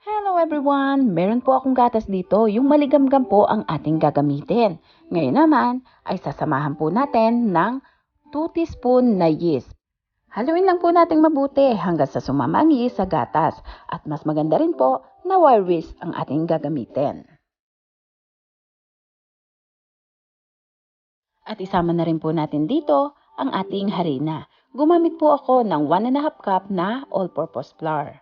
Hello everyone! Meron po akong gatas dito, yung maligamgam po ang ating gagamitin. Ngayon naman ay sasamahan po natin ng 2 teaspoon na yeast. Haluin lang po natin mabuti hanggang sa sumama ang yeast sa gatas at mas maganda rin po na wire whisk ang ating gagamitin. At isama na rin po natin dito ang ating harina. Gumamit po ako ng 1½ cup na all-purpose flour.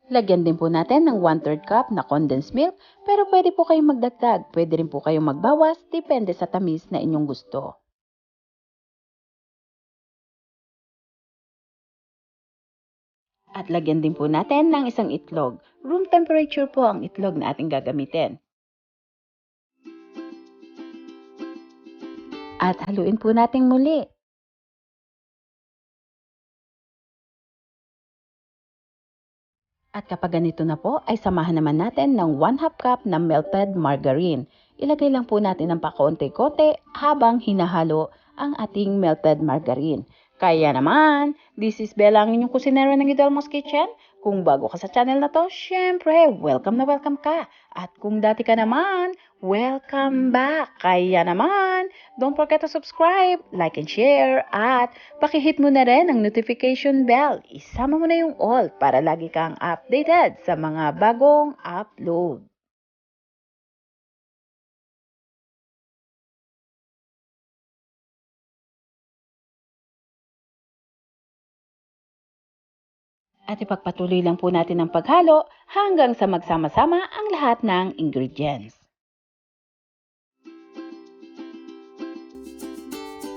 Lagyan din po natin ng 1/3 cup na condensed milk, pero pwede po kayong magdagdag. Pwede rin po kayong magbawas, depende sa tamis na inyong gusto. At lagyan din po natin ng isang itlog. Room temperature po ang itlog na ating gagamitin. At haluin po natin muli. At kapag ganito na po, ay samahan naman natin ng 1/2 cup na melted margarine. Ilagay lang po natin ng pakonti-konti habang hinahalo ang ating melted margarine. Kaya naman, this is Bella, ang inyong kusinero ng Idolmos Kitchen. Kung bago ka sa channel na to, syempre, welcome na welcome ka. At kung dati ka naman, welcome back. Kaya naman, don't forget to subscribe, like and share, at pakihit mo na rin ang notification bell. Isama mo na yung all para lagi kang updated sa mga bagong upload. At ipagpatuloy lang po natin ang paghalo hanggang sa magsama-sama ang lahat ng ingredients.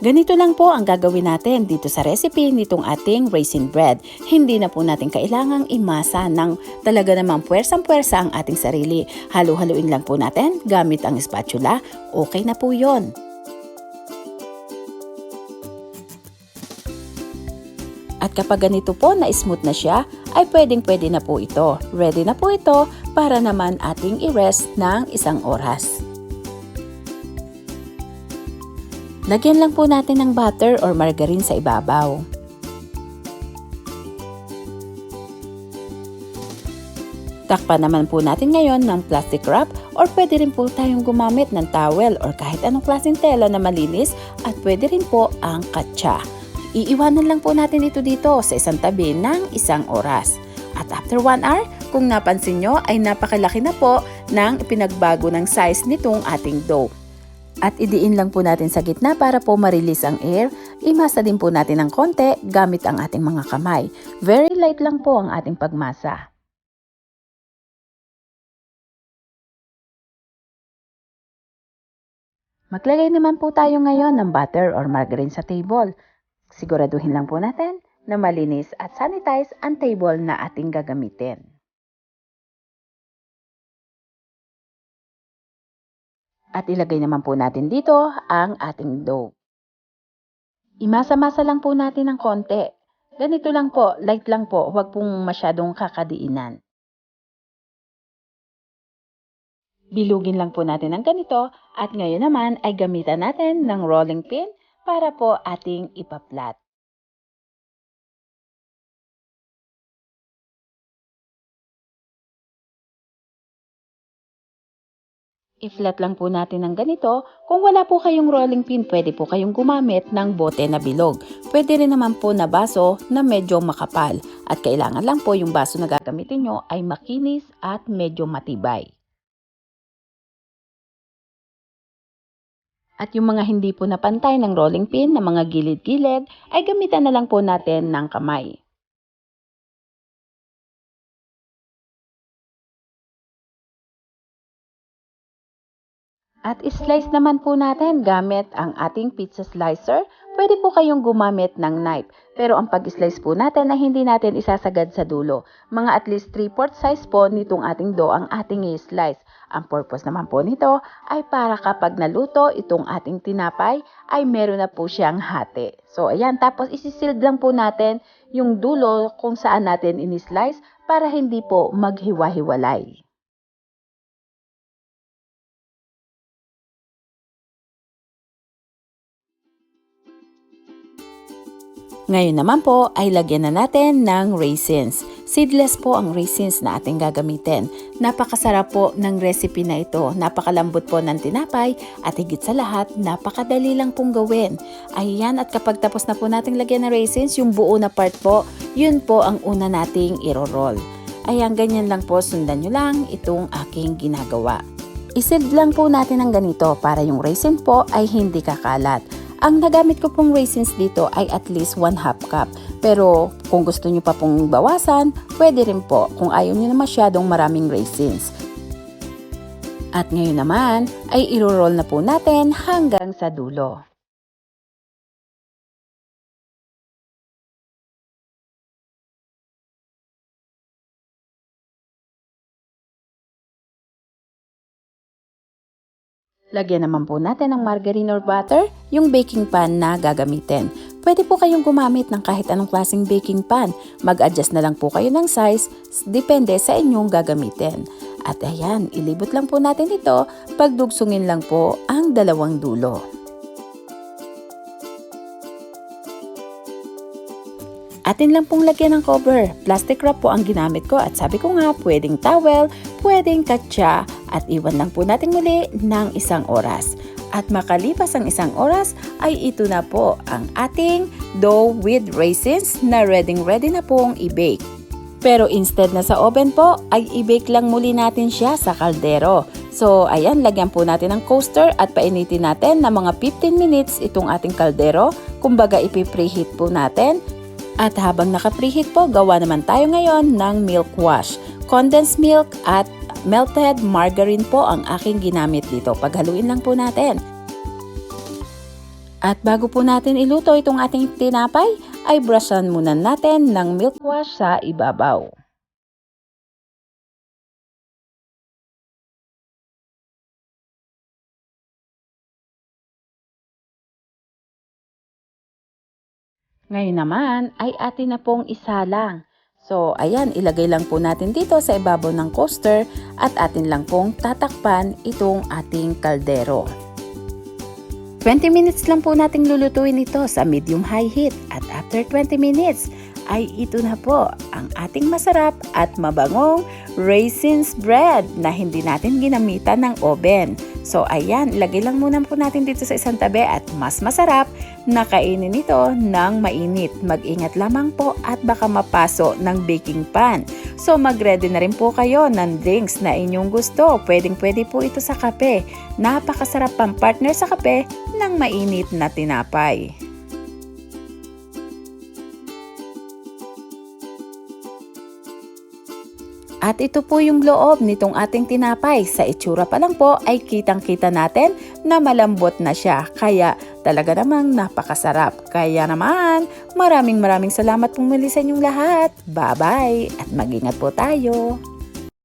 Ganito lang po ang gagawin natin dito sa recipe nitong ating raisin bread. Hindi na po natin kailangang imasa ng talaga namang puwersang-puwersa ang ating sarili. Halo-haluin lang po natin gamit ang spatula. Okay na po yon. At kapag ganito po na smooth na siya, ay pwedeng-pwede na po ito. Ready na po ito para naman ating i-rest ng 1 oras. Lagyan lang po natin ng butter or margarine sa ibabaw. Takpan naman po natin ngayon ng plastic wrap or pwede rin po tayong gumamit ng towel or kahit anong klaseng tela na malinis at pwede rin po ang katsa. Iiwanan lang po natin ito dito sa isang tabi ng 1 oras. At after 1 hour, kung napansin nyo ay napakalaki na po ng pinagbago ng size nitong ating dough. At idiin lang po natin sa gitna para po ma-release ang air. Imasa din po natin ng konti gamit ang ating mga kamay. Very light lang po ang ating pagmasa. Maglagay naman po tayo ngayon ng butter or margarine sa table. Siguraduhin lang po natin na malinis at sanitize ang table na ating gagamitin. At ilagay naman po natin dito ang ating dough. Imasa-masa lang po natin ng konti. Ganito lang po, light lang po, huwag pong masyadong kakadiinan. Bilugin lang po natin ng ganito at ngayon naman ay gamitan natin ng rolling pin para po ating ipaplat. I-flat lang po natin ng ganito. Kung wala po kayong rolling pin, pwede po kayong gumamit ng bote na bilog. Pwede rin naman po na baso na medyo makapal. At kailangan lang po yung baso na gagamitin nyo ay makinis at medyo matibay. At yung mga hindi po napantay ng rolling pin na mga gilid-gilid ay gamitan na lang po natin ng kamay. At slice naman po natin gamit ang ating pizza slicer. Pwede po kayong gumamit ng knife. Pero ang pag-slice po natin ay hindi natin isasagad sa dulo. Mga at least 3/4 size po nitong ating dough ang ating i-slice. Ang purpose naman po nito ay para kapag naluto itong ating tinapay ay meron na po siyang hati. So ayan, tapos isisild lang po natin yung dulo kung saan natin in-slice para hindi po maghiwa-hiwalay. Ngayon naman po ay lagyan na natin ng raisins. Seedless po ang raisins na ating gagamitin. Napakasarap po ng recipe na ito. Napakalambot po ng tinapay at higit sa lahat, napakadali lang pong gawin. Ayan, at kapag tapos na po nating lagyan ng raisins, yung buo na part po, yun po ang una nating iro-roll. Ayan, ganyan lang po, sundan nyo lang itong aking ginagawa. Isid lang po natin ng ganito para yung raisin po ay hindi kakalat. Ang nagamit ko pong raisins dito ay at least 1/2 cup. Pero kung gusto nyo pa pong bawasan, pwede rin po kung ayaw nyo na masyadong maraming raisins. At ngayon naman ay iro-roll na po natin hanggang sa dulo. Lagyan naman po natin ng margarine or butter, yung baking pan na gagamitin. Pwede po kayong gumamit ng kahit anong klaseng baking pan. Mag-adjust na lang po kayo ng size, depende sa inyong gagamitin. At ayan, ilibot lang po natin ito, pagdugsungin lang po ang dalawang dulo. Atin lang pong lagyan ng cover. Plastic wrap po ang ginamit ko at sabi ko nga, pwedeng towel, pwedeng katsa at iwan lang po natin muli ng 1 oras. At makalipas ang 1 oras ay ito na po ang ating dough with raisins na ready na pong i-bake. Pero instead na sa oven po ay i-bake lang muli natin siya sa kaldero. So ayan, lagyan po natin ng coaster at painitin natin na mga 15 minutes itong ating kaldero. Kumbaga ipi-preheat po natin. At habang naka-preheat po, gawa naman tayo ngayon ng milk wash. Condensed milk at melted margarine po ang aking ginamit dito. Paghaluin lang po natin. At bago po natin iluto itong ating tinapay, ay brushan muna natin ng milk wash sa ibabaw. Ngayon naman ay atin na pong isalang. So ayan, ilagay lang po natin dito sa ibabaw ng coaster at atin lang pong tatakpan itong ating kaldero. 20 minutes lang po nating lulutuin ito sa medium-high heat at after 20 minutes ay ito na po ang ating masarap at mabangong raisins bread na hindi natin ginamitan ng oven. So ayan, lagay lang muna po natin dito sa isang tabi at mas masarap na kainin ito ng mainit. Mag-ingat lamang po at baka mapaso ng baking pan. So mag-ready na rin po kayo ng drinks na inyong gusto. Pwedeng-pwede po ito sa kape. Napakasarap pang partner sa kape ng mainit na tinapay. At ito po yung loob nitong ating tinapay. Sa itsura pa lang po ay kitang-kita natin na malambot na siya. Kaya talaga namang napakasarap. Kaya naman, maraming salamat pong muli sa inyong lahat. Bye-bye at mag-ingat po tayo.